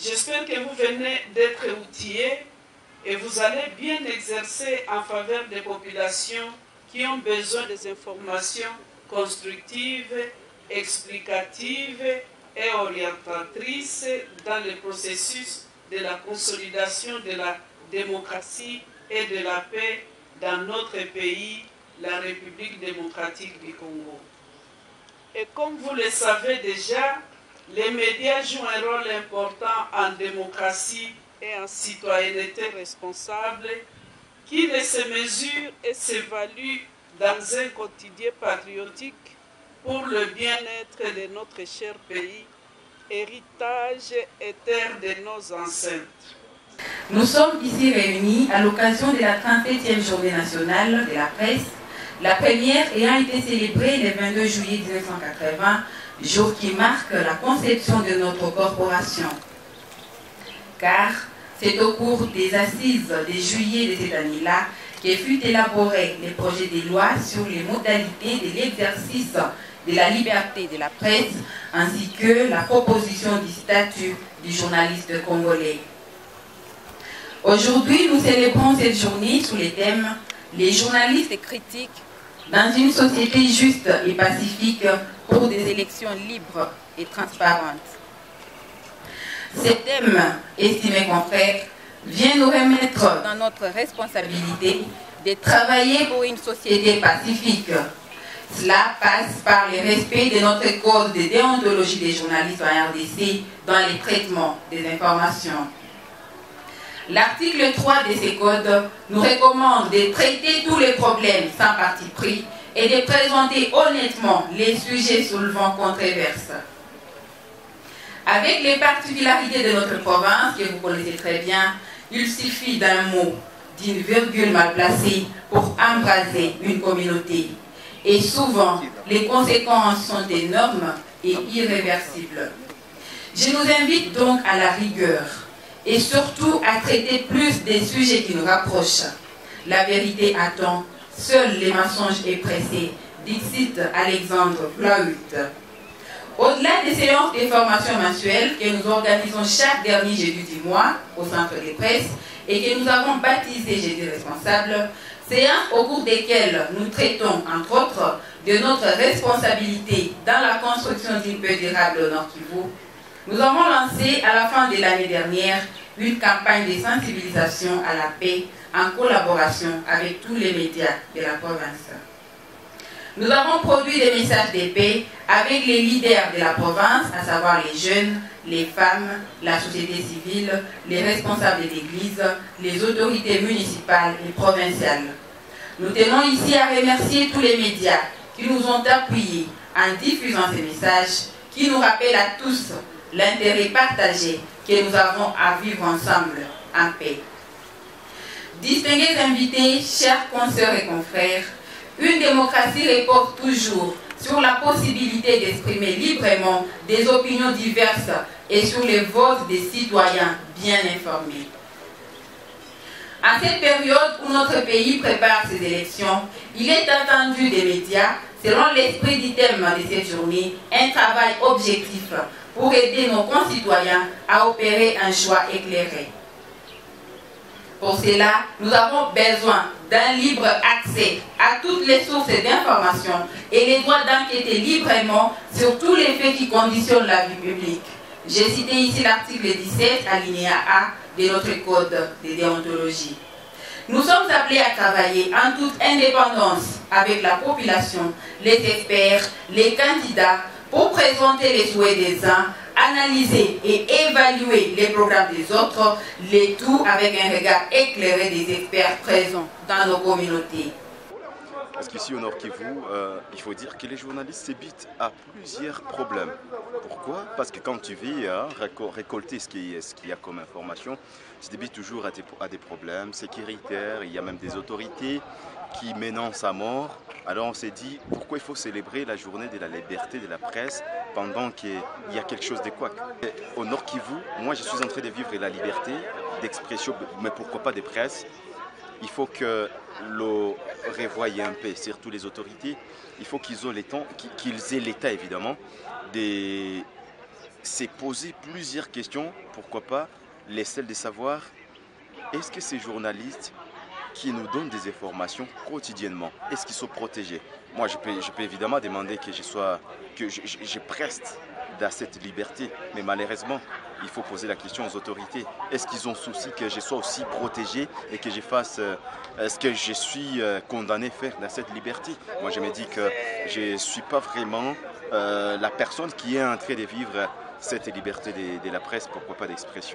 J'espère que vous venez d'être outillés et vous allez bien exercer en faveur des populations qui ont besoin des informations constructives, explicatives et orientatrices dans le processus de la consolidation de la démocratie et de la paix dans notre pays, la République démocratique du Congo. Et comme vous le savez déjà, les médias jouent un rôle important en démocratie et en citoyenneté responsable qui ne se mesure et s'évalue dans un quotidien patriotique pour le bien-être de notre cher pays, héritage et terre de nos ancêtres. Nous sommes ici réunis à l'occasion de la 37e journée nationale de la presse, la première ayant été célébrée le 22 juillet 1980, jour qui marque la conception de notre corporation. Car c'est au cours des assises de juillet de cette année-là que fut élaboré le projet de loi sur les modalités de l'exercice de la liberté de la presse, ainsi que la proposition du statut du journaliste congolais. Aujourd'hui, nous célébrons cette journée sous le thème « Les journalistes critiques dans une société juste et pacifique pour des élections libres et transparentes ». Ce thème, estimés confrères, vient nous remettre dans notre responsabilité de travailler pour une société pacifique. Cela passe par le respect de notre code de déontologie des journalistes en RDC dans les traitements des informations. L'article 3 de ces codes nous recommande de traiter tous les problèmes sans parti pris et de présenter honnêtement les sujets soulevant controverse. Avec les particularités de notre province, que vous connaissez très bien, il suffit d'un mot, d'une virgule mal placée pour embraser une communauté. Et souvent, les conséquences sont énormes et irréversibles. Je nous invite donc à la rigueur et surtout à traiter plus des sujets qui nous rapprochent. La vérité attend, seuls les mensonges est pressé, dixit Alexandre Plaut. Au-delà des séances de formation mensuelles que nous organisons chaque dernier jeudi du mois au centre des presses et que nous avons baptisé Jeudi responsable, séances au cours desquelles nous traitons, entre autres, de notre responsabilité dans la construction d'une paix durable au Nord Kivu, nous avons lancé à la fin de l'année dernière une campagne de sensibilisation à la paix en collaboration avec tous les médias de la province. Nous avons produit des messages de paix avec les leaders de la province, à savoir les jeunes, les femmes, la société civile, les responsables de l'Église, les autorités municipales et provinciales. Nous tenons ici à remercier tous les médias qui nous ont appuyés en diffusant ces messages qui nous rappellent à tous l'intérêt partagé que nous avons à vivre ensemble en paix. Distingués invités, chers consoeurs et confrères, une démocratie repose toujours sur la possibilité d'exprimer librement des opinions diverses et sur les votes des citoyens bien informés. À cette période où notre pays prépare ses élections, il est attendu des médias, selon l'esprit du thème de cette journée, un travail objectif pour aider nos concitoyens à opérer un choix éclairé. Pour cela, nous avons besoin d'un libre accès à toutes les sources d'information et les droits d'enquêter librement sur tous les faits qui conditionnent la vie publique. J'ai cité ici l'article 17, alinéa A de notre code de déontologie. Nous sommes appelés à travailler en toute indépendance avec la population, les experts, les candidats, pour présenter les souhaits des uns, analyser et évaluer les programmes des autres, le tout avec un regard éclairé des experts présents dans nos communautés. Parce qu'ici au Nord Kivu, il faut dire que les journalistes s'évitent à plusieurs problèmes. Pourquoi? Parce que quand tu viens récolter ce qu'il y a comme information, tu t'évites toujours à des problèmes sécuritaires. Il y a même des autorités qui menacent à mort. Alors on s'est dit, pourquoi il faut célébrer la journée de la liberté de la presse pendant qu'il y a quelque chose de couac? Au Nord Kivu, moi je suis en train de vivre la liberté d'expression, mais pourquoi pas de presse? Il faut que l'on revoie un peu, surtout les autorités, il faut qu'ils aient l'état évidemment s'est posé plusieurs questions, pourquoi pas les celles de savoir, est-ce que ces journalistes qui nous donnent des informations quotidiennement, est-ce qu'ils sont protégés? Moi, je peux évidemment demander que je preste dans cette liberté, mais malheureusement, il faut poser la question aux autorités. Est-ce qu'ils ont souci que je sois aussi protégé et que je fasse ce que je suis condamné à faire dans cette liberté? Moi, je me dis que je ne suis pas vraiment la personne qui est en train de vivre cette liberté de la presse, pourquoi pas d'expression.